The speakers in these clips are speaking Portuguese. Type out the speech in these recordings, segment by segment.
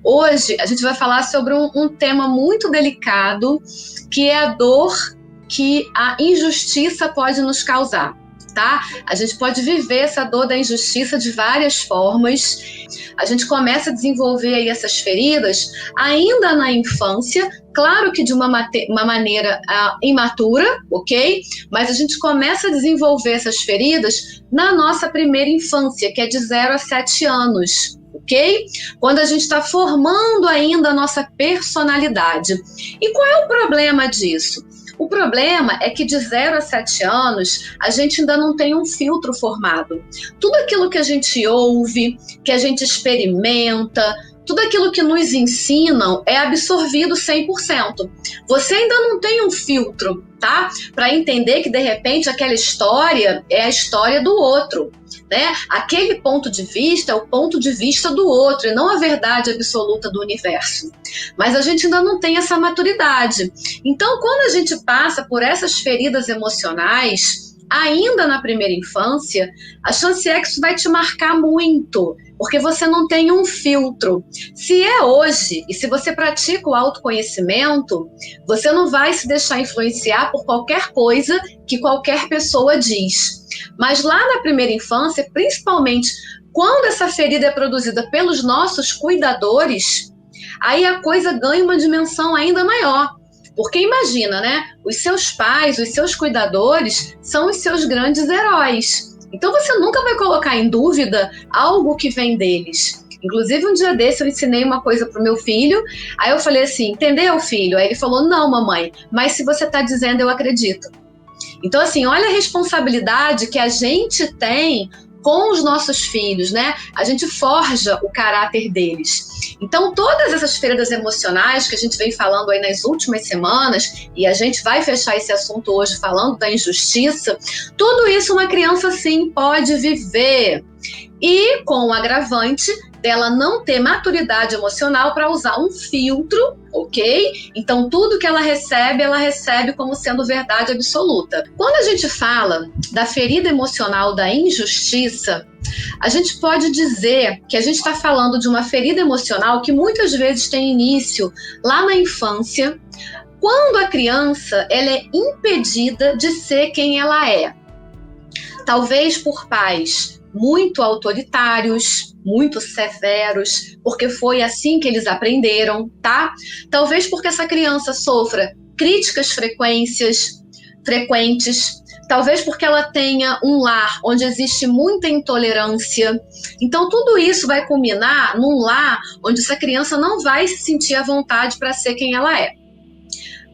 Hoje a gente vai falar sobre um tema muito delicado, que é a dor que a injustiça pode nos causar, tá? A gente pode viver essa dor da injustiça de várias formas. A gente começa a desenvolver aí essas feridas ainda na infância, claro que de uma maneira imatura, ok? Mas a gente começa a desenvolver essas feridas na nossa primeira infância, que é de 0 a 7 anos. Ok? Quando a gente está formando ainda a nossa personalidade. E qual é o problema disso? O problema é que de 0 a 7 anos, a gente ainda não tem um filtro formado. Tudo aquilo que a gente ouve, que a gente experimenta, tudo aquilo que nos ensinam é absorvido 100%. Você ainda não tem um filtro, tá? Para entender que, de repente, aquela história é a história do outro. Né? Aquele ponto de vista é o ponto de vista do outro e não a verdade absoluta do universo. Mas a gente ainda não tem essa maturidade. Então, quando a gente passa por essas feridas emocionais, ainda na primeira infância, a chance é que isso vai te marcar muito, porque você não tem um filtro. Se é hoje, e se você pratica o autoconhecimento, você não vai se deixar influenciar por qualquer coisa que qualquer pessoa diz. Mas lá na primeira infância, principalmente quando essa ferida é produzida pelos nossos cuidadores, aí a coisa ganha uma dimensão ainda maior. Porque imagina, né? Os seus pais, os seus cuidadores são os seus grandes heróis. Então você nunca vai colocar em dúvida algo que vem deles. Inclusive, um dia desse eu ensinei uma coisa pro meu filho, aí eu falei assim, entendeu, filho? Aí ele falou, não, mamãe, mas se você tá dizendo, eu acredito. Então, assim, olha a responsabilidade que a gente tem com os nossos filhos, né? A gente forja o caráter deles. Então, todas essas feridas emocionais que a gente vem falando aí nas últimas semanas, e a gente vai fechar esse assunto hoje falando da injustiça, tudo isso uma criança, sim, pode viver. E com o agravante dela não ter maturidade emocional para usar um filtro, ok? Então, tudo que ela recebe como sendo verdade absoluta. Quando a gente fala da ferida emocional da injustiça, a gente pode dizer que a gente está falando de uma ferida emocional que muitas vezes tem início lá na infância, quando a criança ela é impedida de ser quem ela é. Talvez por pais muito autoritários, muito severos, porque foi assim que eles aprenderam, tá? Talvez porque essa criança sofra críticas frequentes, talvez porque ela tenha um lar onde existe muita intolerância. Então, tudo isso vai culminar num lar onde essa criança não vai se sentir à vontade para ser quem ela é.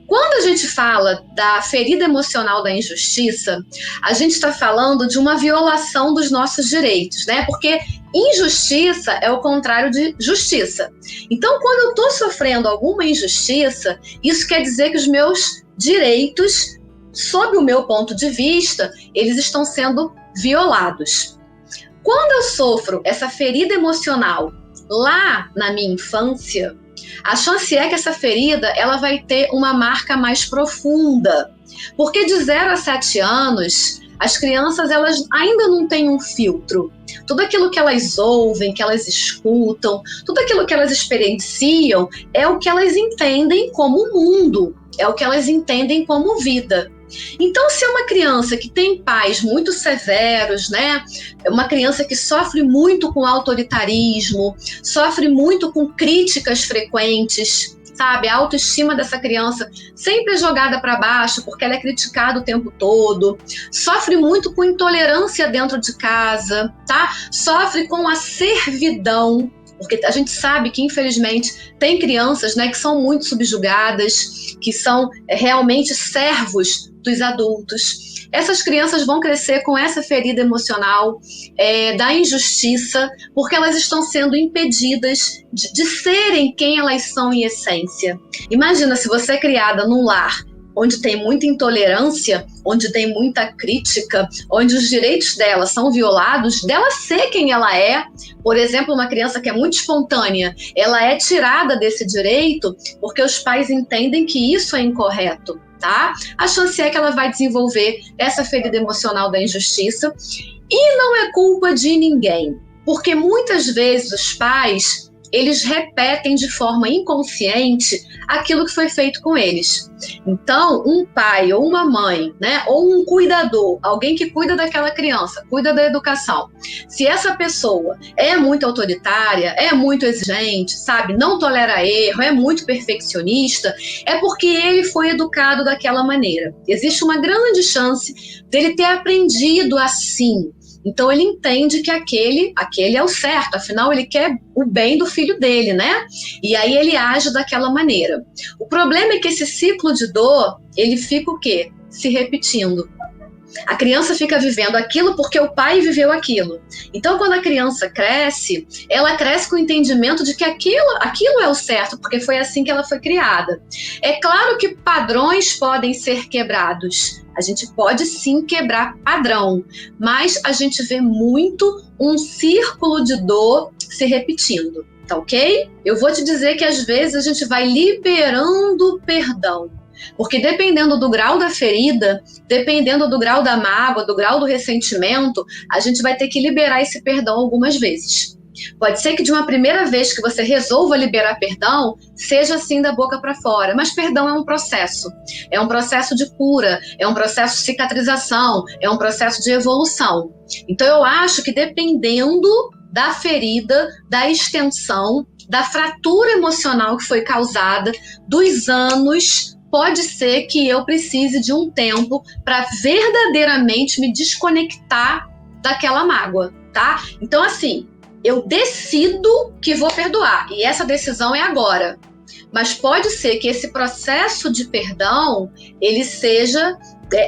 Quando a gente fala da ferida emocional da injustiça, a gente está falando de uma violação dos nossos direitos, né? Porque injustiça é o contrário de justiça. Então, quando eu estou sofrendo alguma injustiça, isso quer dizer que os meus direitos, sob o meu ponto de vista, eles estão sendo violados. Quando eu sofro essa ferida emocional lá na minha infância, a chance é que essa ferida ela vai ter uma marca mais profunda, porque de 0 a 7 anos, as crianças elas ainda não têm um filtro. Tudo aquilo que elas ouvem, que elas escutam, tudo aquilo que elas experienciam é o que elas entendem como mundo, é o que elas entendem como vida. Então, se é uma criança que tem pais muito severos, né? É uma criança que sofre muito com autoritarismo, sofre muito com críticas frequentes, sabe? A autoestima dessa criança sempre é jogada para baixo porque ela é criticada o tempo todo, sofre muito com intolerância dentro de casa, tá? Sofre com a servidão, porque a gente sabe que, infelizmente, tem crianças, né, que são muito subjugadas, que são realmente servos dos adultos. Essas crianças vão crescer com essa ferida emocional da injustiça, porque elas estão sendo impedidas de serem quem elas são em essência. Imagina se você é criada num lar onde tem muita intolerância, onde tem muita crítica, onde os direitos dela são violados, dela ser quem ela é. Por exemplo, uma criança que é muito espontânea, ela é tirada desse direito porque os pais entendem que isso é incorreto, tá? A chance é que ela vai desenvolver essa ferida emocional da injustiça e não é culpa de ninguém, porque muitas vezes os pais eles repetem de forma inconsciente aquilo que foi feito com eles. Então, um pai ou uma mãe, né, ou um cuidador, alguém que cuida daquela criança, cuida da educação, se essa pessoa é muito autoritária, é muito exigente, sabe, não tolera erro, é muito perfeccionista, é porque ele foi educado daquela maneira. Existe uma grande chance dele ter aprendido assim. Então ele entende que aquele é o certo, afinal ele quer o bem do filho dele, né? E aí ele age daquela maneira. O problema é que esse ciclo de dor, ele fica o quê? Se repetindo. A criança fica vivendo aquilo porque o pai viveu aquilo. Então, quando a criança cresce, ela cresce com o entendimento de que aquilo é o certo, porque foi assim que ela foi criada. É claro que padrões podem ser quebrados. A gente pode sim quebrar padrão, mas a gente vê muito um círculo de dor se repetindo, tá ok? Eu vou te dizer que às vezes a gente vai liberando o perdão. Porque dependendo do grau da ferida, dependendo do grau da mágoa, do grau do ressentimento, a gente vai ter que liberar esse perdão algumas vezes. Pode ser que de uma primeira vez que você resolva liberar perdão, seja assim da boca para fora, mas perdão é um processo de cura, é um processo de cicatrização, é um processo de evolução. Então eu acho que dependendo da ferida, da extensão, da fratura emocional que foi causada, dos anos, pode ser que eu precise de um tempo para verdadeiramente me desconectar daquela mágoa, tá? Então, assim, eu decido que vou perdoar, e essa decisão é agora. Mas pode ser que esse processo de perdão, ele seja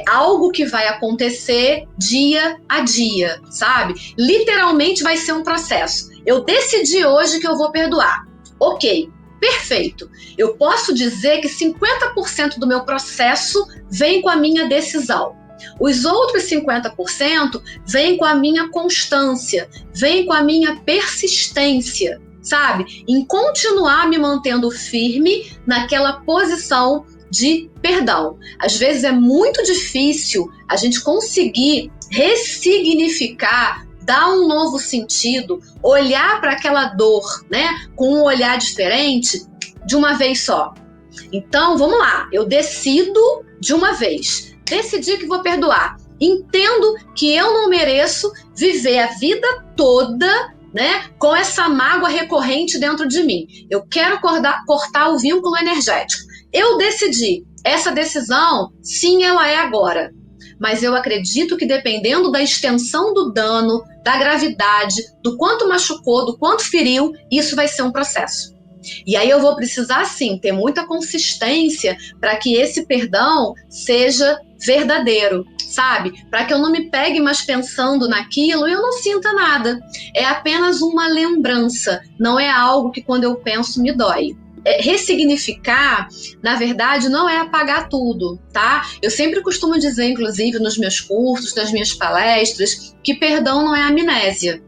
algo que vai acontecer dia a dia, sabe? Literalmente vai ser um processo. Eu decidi hoje que eu vou perdoar. Ok. Perfeito. Eu posso dizer que 50% do meu processo vem com a minha decisão. Os outros 50% vem com a minha constância, vem com a minha persistência, sabe? Em continuar me mantendo firme naquela posição de perdão. Às vezes é muito difícil a gente conseguir ressignificar, dar um novo sentido, olhar para aquela dor, né, com um olhar diferente de uma vez só. Então, vamos lá, eu decido de uma vez, decidi que vou perdoar, entendo que eu não mereço viver a vida toda, né, com essa mágoa recorrente dentro de mim. Eu quero cortar o vínculo energético. Eu decidi, essa decisão, sim, ela é agora. Mas eu acredito que dependendo da extensão do dano, da gravidade, do quanto machucou, do quanto feriu, isso vai ser um processo. E aí eu vou precisar, sim, ter muita consistência para que esse perdão seja verdadeiro, sabe? Para que eu não me pegue mais pensando naquilo e eu não sinta nada. É apenas uma lembrança, não é algo que quando eu penso me dói. Ressignificar, na verdade, não é apagar tudo, tá? Eu sempre costumo dizer, inclusive, nos meus cursos, nas minhas palestras, que perdão não é amnésia.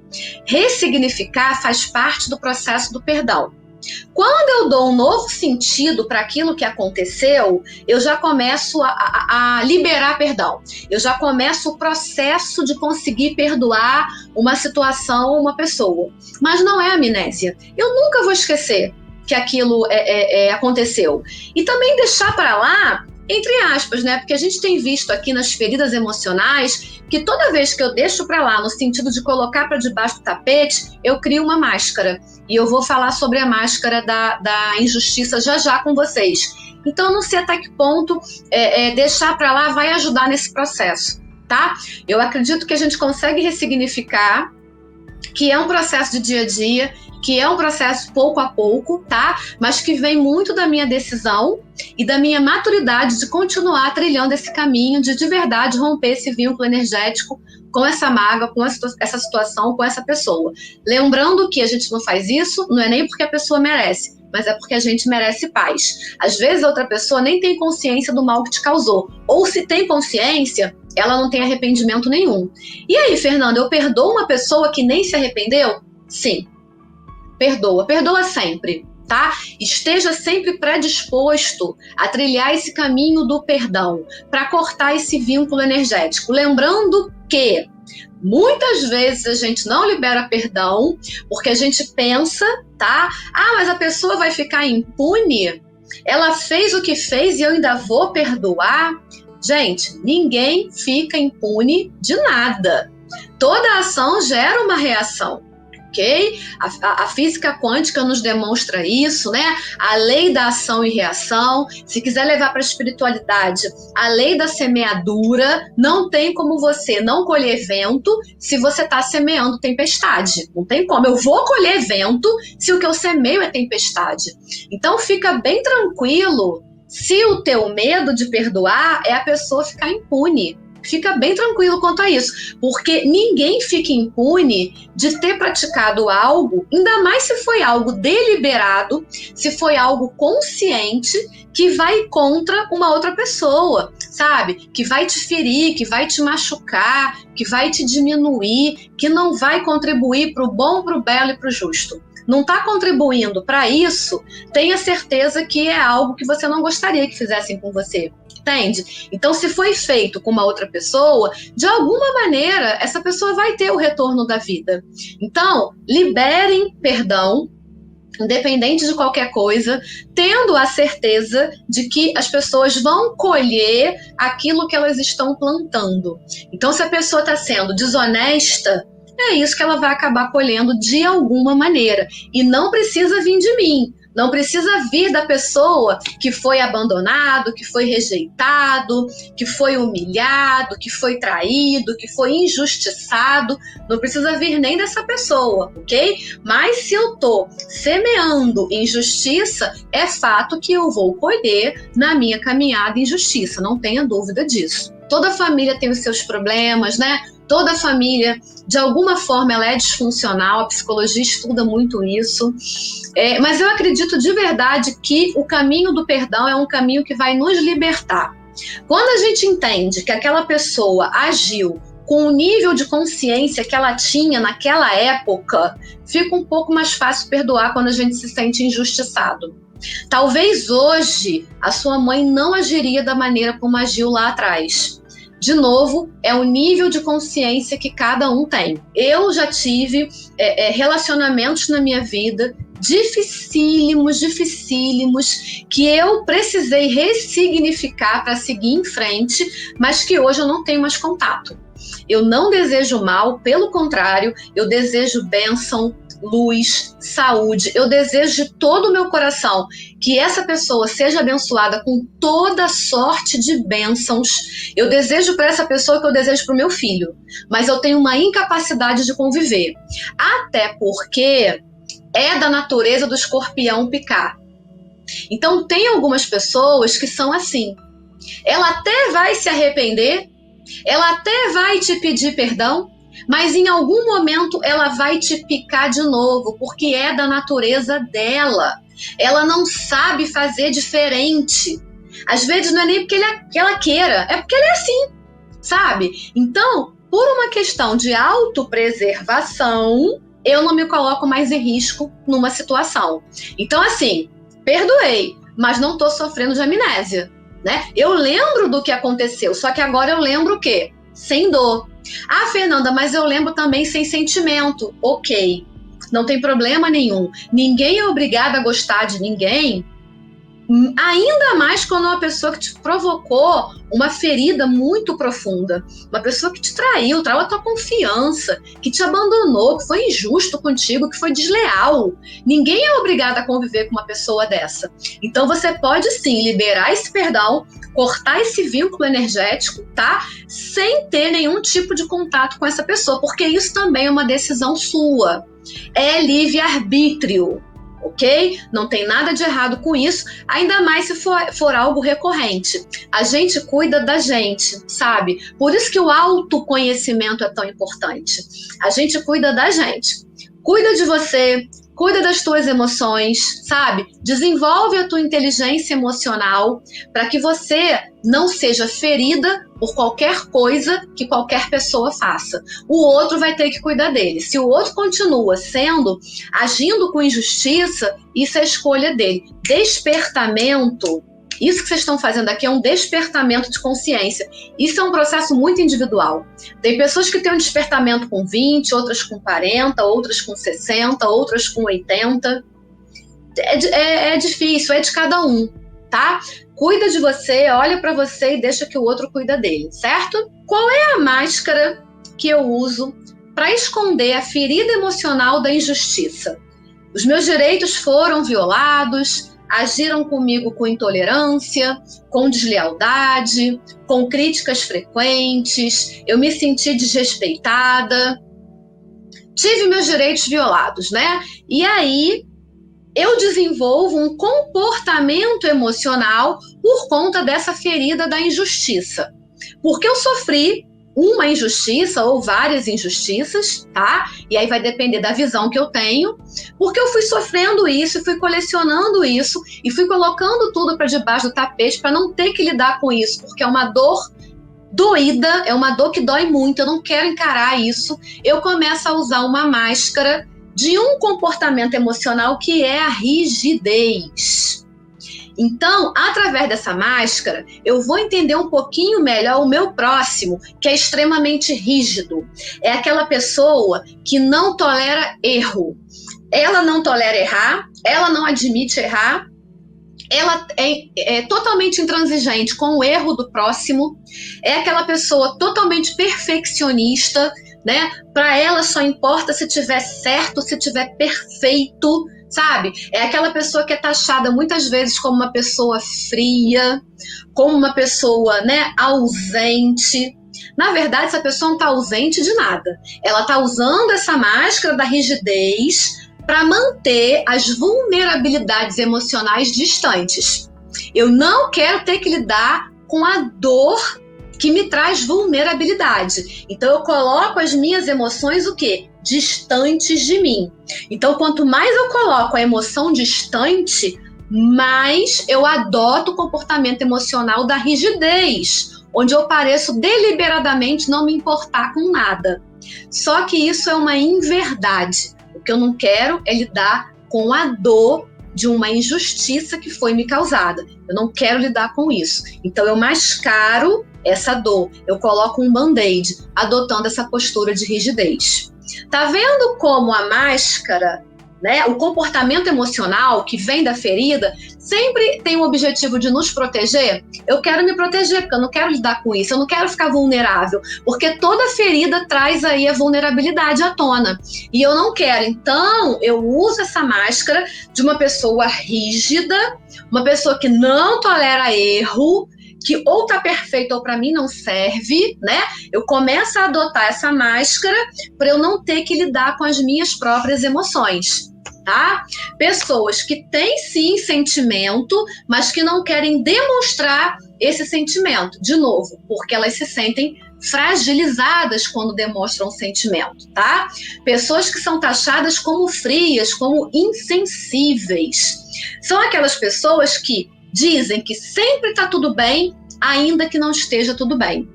Ressignificar faz parte do processo do perdão. Quando eu dou um novo sentido para aquilo que aconteceu, eu já começo a liberar perdão. Eu já começo o processo de conseguir perdoar uma situação, uma pessoa. Mas não é amnésia. Eu nunca vou esquecer que aquilo aconteceu. E também deixar para lá, entre aspas, né? Porque a gente tem visto aqui nas feridas emocionais que toda vez que eu deixo para lá, no sentido de colocar para debaixo do tapete, eu crio uma máscara. E eu vou falar sobre a máscara da injustiça já com vocês. Então, eu não sei até que ponto deixar para lá vai ajudar nesse processo, tá? Eu acredito que a gente consegue ressignificar, que é um processo de dia a dia, que é um processo pouco a pouco, tá? Mas que vem muito da minha decisão e da minha maturidade de continuar trilhando esse caminho de verdade romper esse vínculo energético com essa mágoa, com essa situação, com essa pessoa. Lembrando que a gente não faz isso, não é nem porque a pessoa merece, mas é porque a gente merece paz. Às vezes a outra pessoa nem tem consciência do mal que te causou. Ou se tem consciência, ela não tem arrependimento nenhum. E aí, Fernanda, eu perdoo uma pessoa que nem se arrependeu? Sim. Perdoa sempre, tá? Esteja sempre predisposto a trilhar esse caminho do perdão, para cortar esse vínculo energético. Lembrando que muitas vezes a gente não libera perdão porque a gente pensa, tá? Ah, mas a pessoa vai ficar impune? Ela fez o que fez e eu ainda vou perdoar? Gente, ninguém fica impune de nada. Toda ação gera uma reação. Ok? A física quântica nos demonstra isso, né? A lei da ação e reação. Se quiser levar para a espiritualidade, a lei da semeadura. Não tem como você não colher vento se você está semeando tempestade. Não tem como. Eu vou colher vento se o que eu semeio é tempestade. Então fica bem tranquilo se o teu medo de perdoar é a pessoa ficar impune. Fica bem tranquilo quanto a isso, porque ninguém fica impune de ter praticado algo, ainda mais se foi algo deliberado, se foi algo consciente, que vai contra uma outra pessoa, sabe? Que vai te ferir, que vai te machucar, que vai te diminuir, que não vai contribuir para o bom, para o belo e para o justo. Não está contribuindo para isso, tenha certeza que é algo que você não gostaria que fizessem com você. Entende? Então, se foi feito com uma outra pessoa, de alguma maneira, essa pessoa vai ter o retorno da vida. Então, liberem perdão, independente de qualquer coisa, tendo a certeza de que as pessoas vão colher aquilo que elas estão plantando. Então, se a pessoa está sendo desonesta, é isso que ela vai acabar colhendo de alguma maneira. E não precisa vir de mim. Não precisa vir da pessoa que foi abandonado, que foi rejeitado, que foi humilhado, que foi traído, que foi injustiçado. Não precisa vir nem dessa pessoa, ok? Mas se eu estou semeando injustiça, é fato que eu vou colher na minha caminhada injustiça, não tenha dúvida disso. Toda família tem os seus problemas, né? Toda família, de alguma forma, ela é disfuncional, a psicologia estuda muito isso. Mas eu acredito de verdade que o caminho do perdão é um caminho que vai nos libertar. Quando a gente entende que aquela pessoa agiu com o nível de consciência que ela tinha naquela época, fica um pouco mais fácil perdoar quando a gente se sente injustiçado. Talvez hoje a sua mãe não agiria da maneira como agiu lá atrás. De novo, é o nível de consciência que cada um tem. Eu já tive relacionamentos na minha vida dificílimos, que eu precisei ressignificar para seguir em frente, mas que hoje eu não tenho mais contato. Eu não desejo mal, pelo contrário, eu desejo bênção, luz, saúde. Eu desejo de todo o meu coração que essa pessoa seja abençoada com toda sorte de bênçãos. Eu desejo para essa pessoa o que eu desejo para o meu filho, mas eu tenho uma incapacidade de conviver. Até porque é da natureza do escorpião picar. Então tem algumas pessoas que são assim. Ela até vai se arrepender, ela até vai te pedir perdão, mas em algum momento ela vai te picar de novo, porque é da natureza dela. Ela não sabe fazer diferente. Às vezes não é nem porque ela queira, é porque ela é assim, sabe? Então, por uma questão de autopreservação, eu não me coloco mais em risco numa situação. Então, assim, perdoei, mas não estou sofrendo de amnésia, né? Eu lembro do que aconteceu, só que agora eu lembro o quê? Sem dor. Ah, Fernanda, mas eu lembro também sem sentimento. Ok, não tem problema nenhum. Ninguém é obrigado a gostar de ninguém, ainda mais quando é uma pessoa que te provocou uma ferida muito profunda, uma pessoa que te traiu a tua confiança, que te abandonou, que foi injusto contigo, que foi desleal. Ninguém é obrigado a conviver com uma pessoa dessa. Então você pode sim liberar esse perdão, cortar esse vínculo energético, tá? Sem ter nenhum tipo de contato com essa pessoa, porque isso também é uma decisão sua. É livre-arbítrio. Ok? Não tem nada de errado com isso, ainda mais se for algo recorrente. A gente cuida da gente, sabe? Por isso que o autoconhecimento é tão importante. A gente cuida da gente. Cuida de você, cuida das tuas emoções, sabe? Desenvolve a tua inteligência emocional para que você não seja ferida por qualquer coisa que qualquer pessoa faça. O outro vai ter que cuidar dele. Se o outro continua agindo com injustiça, isso é escolha dele. Despertamento, isso que vocês estão fazendo aqui é um despertamento de consciência. Isso é um processo muito individual. Tem pessoas que têm um despertamento com 20, outras com 40, outras com 60, outras com 80. é difícil, é de cada um, tá? Cuida de você, olha para você e deixa que o outro cuida dele, certo? Qual é a máscara que eu uso para esconder a ferida emocional da injustiça? Os meus direitos foram violados, agiram comigo com intolerância, com deslealdade, com críticas frequentes, eu me senti desrespeitada, tive meus direitos violados, né? E aí eu desenvolvo um comportamento emocional por conta dessa ferida da injustiça. Porque eu sofri uma injustiça ou várias injustiças, tá? E aí vai depender da visão que eu tenho, porque eu fui sofrendo isso, fui colecionando isso e fui colocando tudo para debaixo do tapete para não ter que lidar com isso, porque é uma dor doída, é uma dor que dói muito, eu não quero encarar isso. Eu começo a usar uma máscara de um comportamento emocional que é a rigidez. Então, através dessa máscara, eu vou entender um pouquinho melhor o meu próximo, que é extremamente rígido. É aquela pessoa que não tolera erro. Ela não tolera errar, ela não admite errar, ela é totalmente intransigente com o erro do próximo, é aquela pessoa totalmente perfeccionista, né? Para ela só importa se tiver certo, se tiver perfeito, sabe? É aquela pessoa que é taxada muitas vezes como uma pessoa fria, como uma pessoa, né, ausente. Na verdade, essa pessoa não está ausente de nada. Ela está usando essa máscara da rigidez para manter as vulnerabilidades emocionais distantes. Eu não quero ter que lidar com a dor que me traz vulnerabilidade. Então eu coloco as minhas emoções o quê? Distantes de mim. Então quanto mais eu coloco a emoção distante, mais eu adoto o comportamento emocional da rigidez, onde eu pareço deliberadamente não me importar com nada. Só que isso é uma inverdade. O que eu não quero é lidar com a dor de uma injustiça que foi me causada. Eu não quero lidar com isso. Então eu mascaro essa dor, eu coloco um band-aid, adotando essa postura de rigidez. Tá vendo como a máscara, né, o comportamento emocional que vem da ferida, sempre tem o objetivo de nos proteger? Eu quero me proteger, porque eu não quero lidar com isso, eu não quero ficar vulnerável, porque toda ferida traz aí a vulnerabilidade à tona, e eu não quero. Então, eu uso essa máscara de uma pessoa rígida, uma pessoa que não tolera erro, que ou tá perfeito ou para mim não serve, né? Eu começo a adotar essa máscara para eu não ter que lidar com as minhas próprias emoções, tá? Pessoas que têm sim sentimento, mas que não querem demonstrar esse sentimento, de novo, porque elas se sentem fragilizadas quando demonstram sentimento, tá? Pessoas que são taxadas como frias, como insensíveis. São aquelas pessoas que dizem que sempre está tudo bem, ainda que não esteja tudo bem.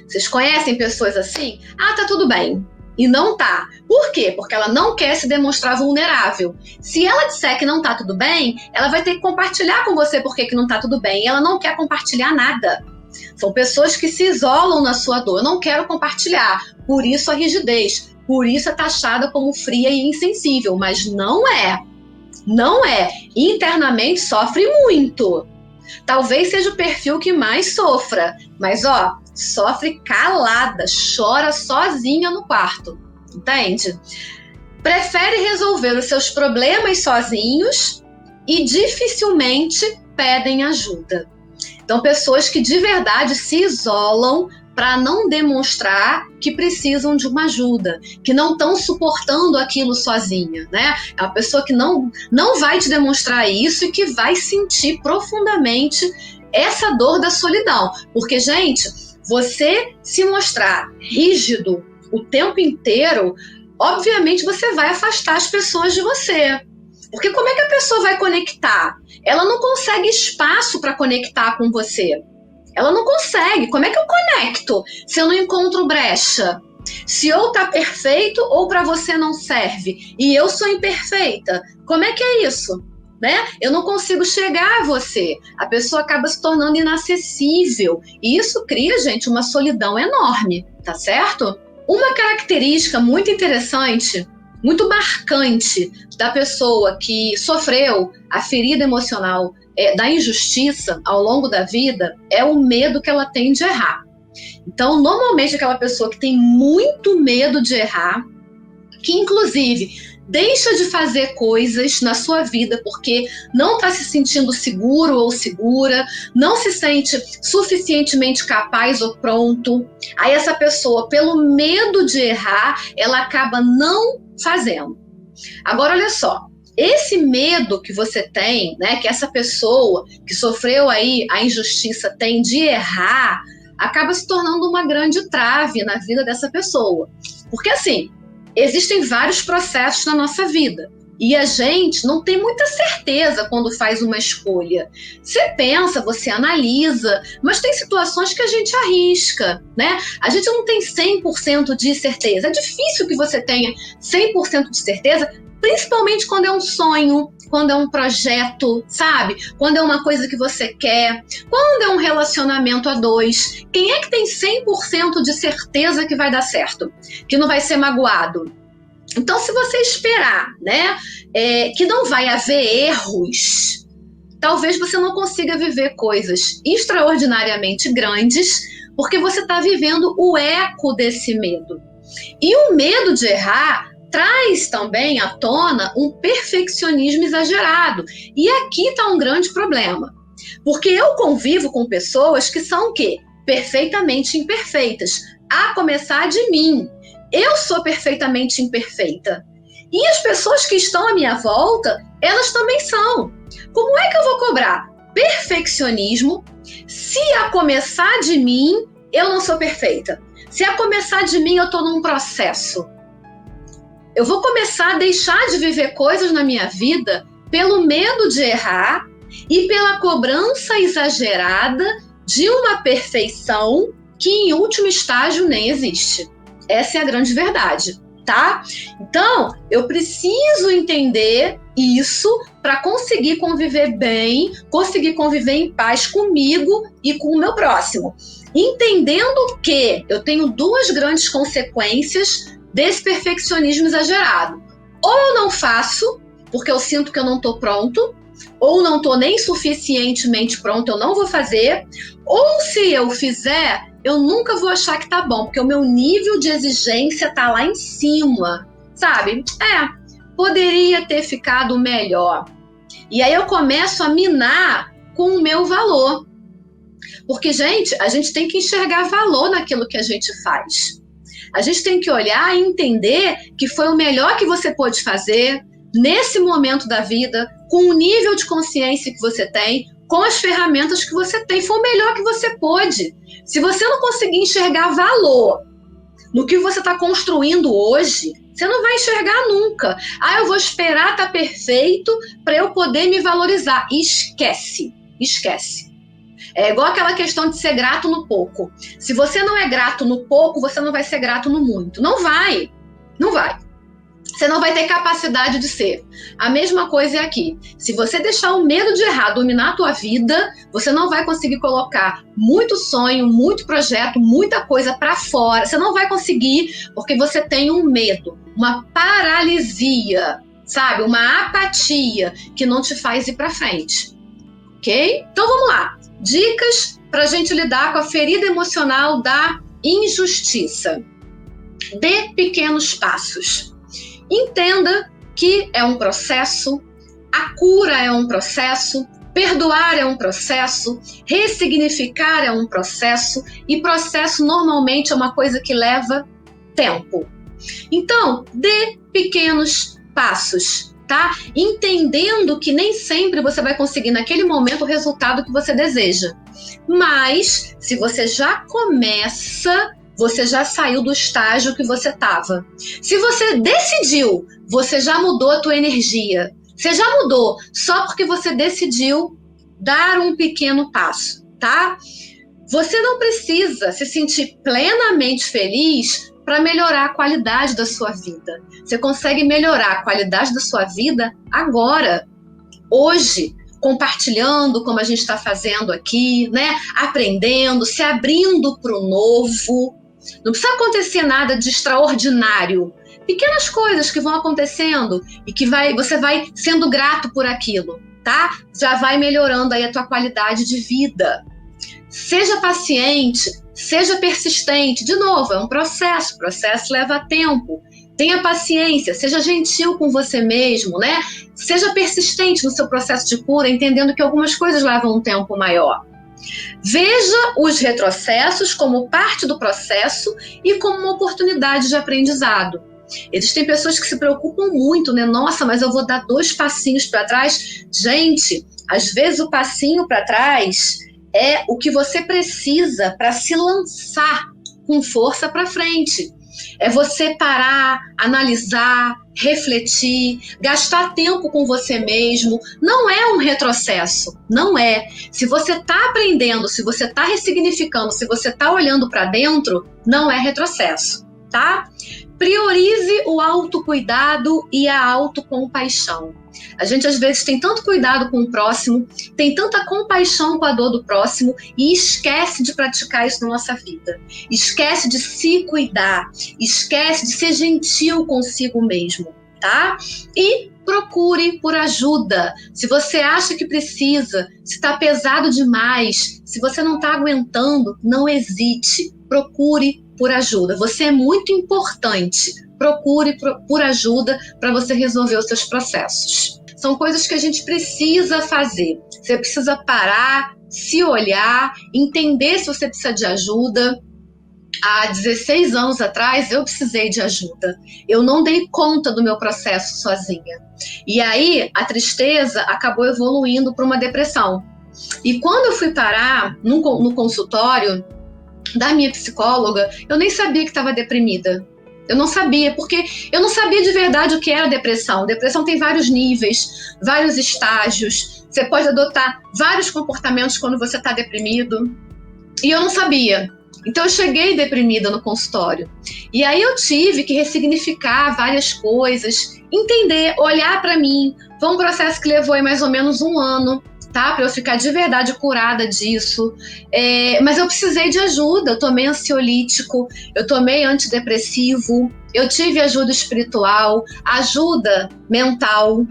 Vocês conhecem pessoas assim? Ah, tá tudo bem. E não tá. Por quê? Porque ela não quer se demonstrar vulnerável. Se ela disser que não tá tudo bem, ela vai ter que compartilhar com você por que não tá tudo bem. E ela não quer compartilhar nada. São pessoas que se isolam na sua dor. Eu não quero compartilhar. Por isso a rigidez. Por isso é taxada como fria e insensível. Mas não é. Não é. Internamente sofre muito. Talvez seja o perfil que mais sofra. Mas, ó, sofre calada, chora sozinha no quarto. Entende? Prefere resolver os seus problemas sozinhos e dificilmente pedem ajuda. Então, pessoas que de verdade se isolam para não demonstrar que precisam de uma ajuda, que não estão suportando aquilo sozinha, né? É uma pessoa que não vai te demonstrar isso e que vai sentir profundamente essa dor da solidão. Porque, gente, você se mostrar rígido o tempo inteiro, obviamente você vai afastar as pessoas de você. Porque como é que a pessoa vai conectar? Ela não consegue espaço para conectar com você. Ela não consegue. Como é que eu conecto se eu não encontro brecha? Se ou tá perfeito ou para você não serve. E eu sou imperfeita. Como é que é isso? Né? Eu não consigo chegar a você. A pessoa acaba se tornando inacessível. E isso cria, gente, uma solidão enorme. Tá certo? Uma característica muito interessante muito marcante da pessoa que sofreu a ferida emocional da injustiça ao longo da vida é o medo que ela tem de errar. Então, normalmente, aquela pessoa que tem muito medo de errar, que inclusive deixa de fazer coisas na sua vida porque não está se sentindo seguro ou segura, não se sente suficientemente capaz ou pronto. Aí essa pessoa, pelo medo de errar, ela acaba não fazendo. Agora, olha só, esse medo que você tem, né, que essa pessoa que sofreu aí a injustiça tem de errar, acaba se tornando uma grande trave na vida dessa pessoa. Porque assim, existem vários processos na nossa vida e a gente não tem muita certeza quando faz uma escolha. Você pensa, você analisa, mas tem situações que a gente arrisca, né? A gente não tem 100% de certeza. É difícil que você tenha 100% de certeza, principalmente quando é um sonho, quando é um projeto, sabe? Quando é uma coisa que você quer, quando é um relacionamento a dois. Quem é que tem 100% de certeza que vai dar certo? Que não vai ser magoado? Então, se você esperar, né, que não vai haver erros, talvez você não consiga viver coisas extraordinariamente grandes, porque você está vivendo o eco desse medo. E o medo de errar traz também à tona um perfeccionismo exagerado. E aqui está um grande problema. Porque eu convivo com pessoas que são o quê? Perfeitamente imperfeitas. A começar de mim. Eu sou perfeitamente imperfeita. E as pessoas que estão à minha volta, elas também são. Como é que eu vou cobrar perfeccionismo se a começar de mim eu não sou perfeita? Se a começar de mim eu estou num processo? Eu vou começar a deixar de viver coisas na minha vida pelo medo de errar e pela cobrança exagerada de uma perfeição que, em último estágio, nem existe. Essa é a grande verdade, tá? Então, eu preciso entender isso para conseguir conviver bem, conseguir conviver em paz comigo e com o meu próximo. Entendendo que eu tenho duas grandes consequências desse perfeccionismo exagerado. Ou eu não faço, porque eu sinto que eu não estou pronto, ou não estou nem suficientemente pronto, eu não vou fazer, ou se eu fizer, eu nunca vou achar que tá bom, porque o meu nível de exigência tá lá em cima, sabe? Poderia ter ficado melhor. E aí eu começo a minar com o meu valor. Porque, gente, a gente tem que enxergar valor naquilo que a gente faz. A gente tem que olhar e entender que foi o melhor que você pôde fazer nesse momento da vida, com o nível de consciência que você tem, com as ferramentas que você tem. Foi o melhor que você pôde. Se você não conseguir enxergar valor no que você está construindo hoje, você não vai enxergar nunca. Eu vou esperar estar perfeito para eu poder me valorizar. Esquece. É igual aquela questão de ser grato no pouco. Se você não é grato no pouco, você não vai ser grato no muito. Não vai. Você não vai ter capacidade de ser. A mesma coisa é aqui. Se você deixar o medo de errar dominar a tua vida, você não vai conseguir colocar muito sonho, muito projeto, muita coisa para fora. Você não vai conseguir porque você tem um medo, uma paralisia, sabe? Uma apatia que não te faz ir para frente. Ok? Então vamos lá. Dicas para a gente lidar com a ferida emocional da injustiça. Dê pequenos passos. Entenda que é um processo, a cura é um processo, perdoar é um processo, ressignificar é um processo, e processo normalmente é uma coisa que leva tempo. Então, dê pequenos passos, tá? Entendendo que nem sempre você vai conseguir naquele momento o resultado que você deseja. Mas, se você já começa, você já saiu do estágio que você estava. Se você decidiu, você já mudou a tua energia. Você já mudou só porque você decidiu dar um pequeno passo, tá? Você não precisa se sentir plenamente feliz para melhorar a qualidade da sua vida. Você consegue melhorar a qualidade da sua vida agora, hoje, compartilhando como a gente está fazendo aqui, né? Aprendendo, se abrindo para o novo. Não precisa acontecer nada de extraordinário. Pequenas coisas que vão acontecendo e que você vai sendo grato por aquilo, tá? Já vai melhorando aí a tua qualidade de vida. Seja paciente, seja persistente. De novo, é um processo. O processo leva tempo. Tenha paciência, seja gentil com você mesmo, né? Seja persistente no seu processo de cura, entendendo que algumas coisas levam um tempo maior. Veja os retrocessos como parte do processo e como uma oportunidade de aprendizado. Existem pessoas que se preocupam muito, né? Nossa, mas eu vou dar 2 passinhos para trás. Gente, às vezes o passinho para trás é o que você precisa para se lançar com força para frente. É você parar, analisar, refletir, gastar tempo com você mesmo. Não é um retrocesso, não é. Se você está aprendendo, se você está ressignificando, se você está olhando para dentro, não é retrocesso, tá? Priorize o autocuidado e a autocompaixão. A gente às vezes tem tanto cuidado com o próximo, tem tanta compaixão com a dor do próximo e esquece de praticar isso na nossa vida. Esquece de se cuidar, esquece de ser gentil consigo mesmo, tá? E procure por ajuda. Se você acha que precisa, se está pesado demais, se você não está aguentando, não hesite. Procure por ajuda. Você é muito importante. Procure por ajuda para você resolver os seus processos. São coisas que a gente precisa fazer. Você precisa parar, se olhar, entender se você precisa de ajuda. Há 16 anos atrás, eu precisei de ajuda. Eu não dei conta do meu processo sozinha. E aí, a tristeza acabou evoluindo para uma depressão. E quando eu fui parar no consultório da minha psicóloga, eu nem sabia que estava deprimida. Eu não sabia, porque eu não sabia de verdade o que era depressão. Depressão tem vários níveis, vários estágios. Você pode adotar vários comportamentos quando você está deprimido. E eu não sabia. Então eu cheguei deprimida no consultório. E aí eu tive que ressignificar várias coisas, entender, olhar para mim. Foi um processo que levou aí mais ou menos 1 ano, tá? Para eu ficar de verdade curada disso. Mas eu precisei de ajuda. Eu tomei ansiolítico, eu tomei antidepressivo, eu tive ajuda espiritual, ajuda mental,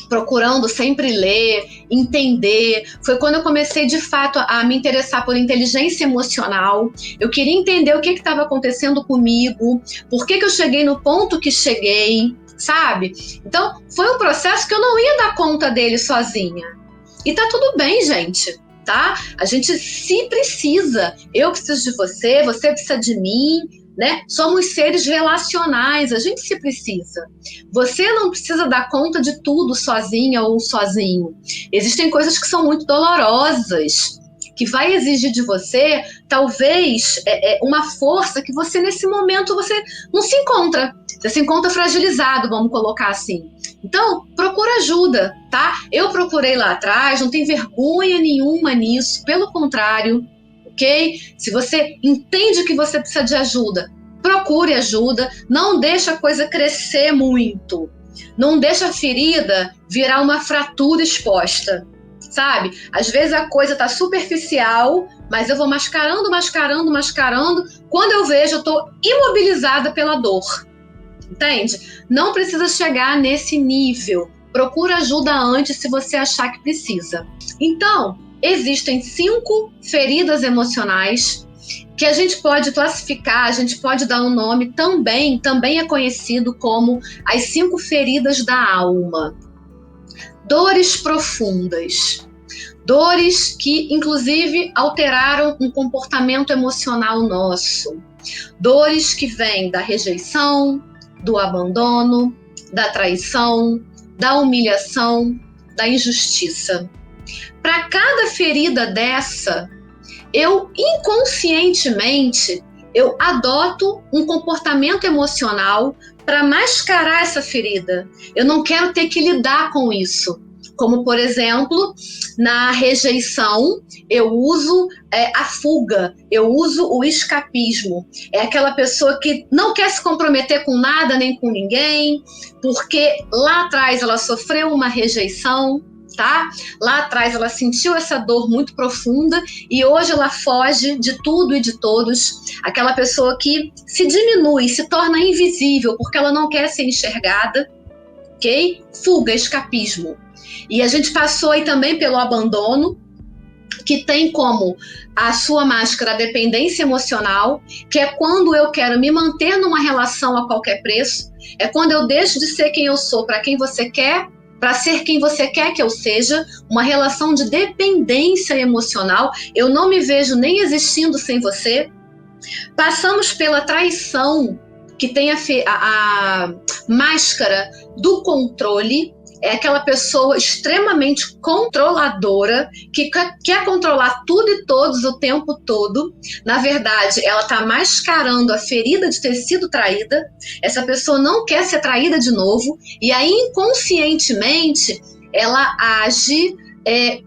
procurando sempre ler, entender. Foi quando eu comecei, de fato, a me interessar por inteligência emocional. Eu queria entender o que estava acontecendo comigo, por que eu cheguei no ponto que cheguei, sabe? Então, foi um processo que eu não ia dar conta dele sozinha. E tá tudo bem, gente, tá? A gente se precisa. Eu preciso de você, você precisa de mim, né? Somos seres relacionais, a gente se precisa. Você não precisa dar conta de tudo sozinha ou sozinho. Existem coisas que são muito dolorosas, que vai exigir de você, talvez, uma força que você, nesse momento, você não se encontra. Você se encontra fragilizado, vamos colocar assim. Então, procura ajuda, tá? Eu procurei lá atrás, não tem vergonha nenhuma nisso, pelo contrário, ok? Se você entende que você precisa de ajuda, procure ajuda, não deixa a coisa crescer muito, não deixa a ferida virar uma fratura exposta, sabe? Às vezes a coisa tá superficial, mas eu vou mascarando, quando eu vejo, eu tô imobilizada pela dor. Entende? Não precisa chegar nesse nível. Procura ajuda antes se você achar que precisa. Então, existem 5 feridas emocionais que a gente pode classificar, a gente pode dar um nome, também é conhecido como as 5 feridas da alma. Dores profundas. Dores que, inclusive, alteraram um comportamento emocional nosso. Dores que vêm da rejeição, do abandono, da traição, da humilhação, da injustiça. Para cada ferida dessa, eu inconscientemente, eu adoto um comportamento emocional para mascarar essa ferida. Eu não quero ter que lidar com isso. Como, por exemplo, na rejeição, eu uso a fuga, eu uso o escapismo. É aquela pessoa que não quer se comprometer com nada nem com ninguém, porque lá atrás ela sofreu uma rejeição, tá? Lá atrás ela sentiu essa dor muito profunda e hoje ela foge de tudo e de todos. Aquela pessoa que se diminui, se torna invisível porque ela não quer ser enxergada, ok? Fuga, escapismo. E a gente passou aí também pelo abandono, que tem como a sua máscara a dependência emocional, que é quando eu quero me manter numa relação a qualquer preço, é quando eu deixo de ser quem eu sou para quem você quer, para ser quem você quer que eu seja, uma relação de dependência emocional, eu não me vejo nem existindo sem você. Passamos pela traição, que tem a máscara do controle, é aquela pessoa extremamente controladora, que quer controlar tudo e todos o tempo todo. Na verdade, ela está mascarando a ferida de ter sido traída. Essa pessoa não quer ser traída de novo, e aí inconscientemente ela age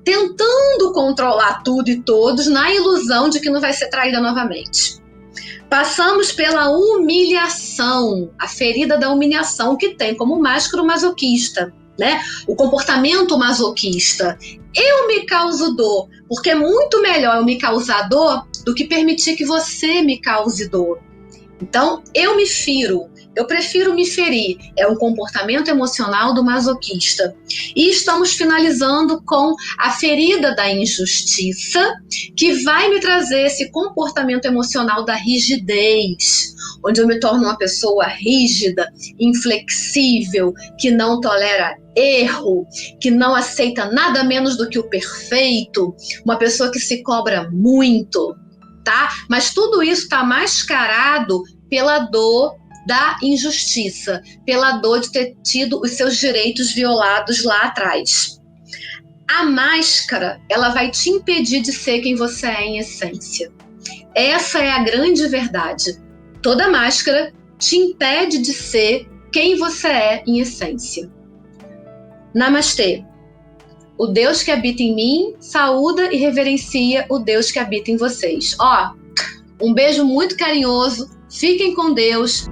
tentando controlar tudo e todos na ilusão de que não vai ser traída novamente. Passamos pela humilhação, a ferida da humilhação, que tem como máscara o masoquista, né? O comportamento masoquista. Eu me causo dor, porque é muito melhor eu me causar dor do que permitir que você me cause dor. Então, eu me firo, eu prefiro me ferir. É um comportamento emocional do masoquista. E estamos finalizando com a ferida da injustiça, que vai me trazer esse comportamento emocional da rigidez, onde eu me torno uma pessoa rígida, inflexível, que não tolera erro, que não aceita nada menos do que o perfeito, uma pessoa que se cobra muito, tá? Mas tudo isso está mascarado pela dor da injustiça, pela dor de ter tido os seus direitos violados lá atrás. A máscara, ela vai te impedir de ser quem você é em essência. Essa é a grande verdade. Toda máscara te impede de ser quem você é em essência. Namastê. O Deus que habita em mim saúda e reverencia o Deus que habita em vocês. Um beijo muito carinhoso. Fiquem com Deus.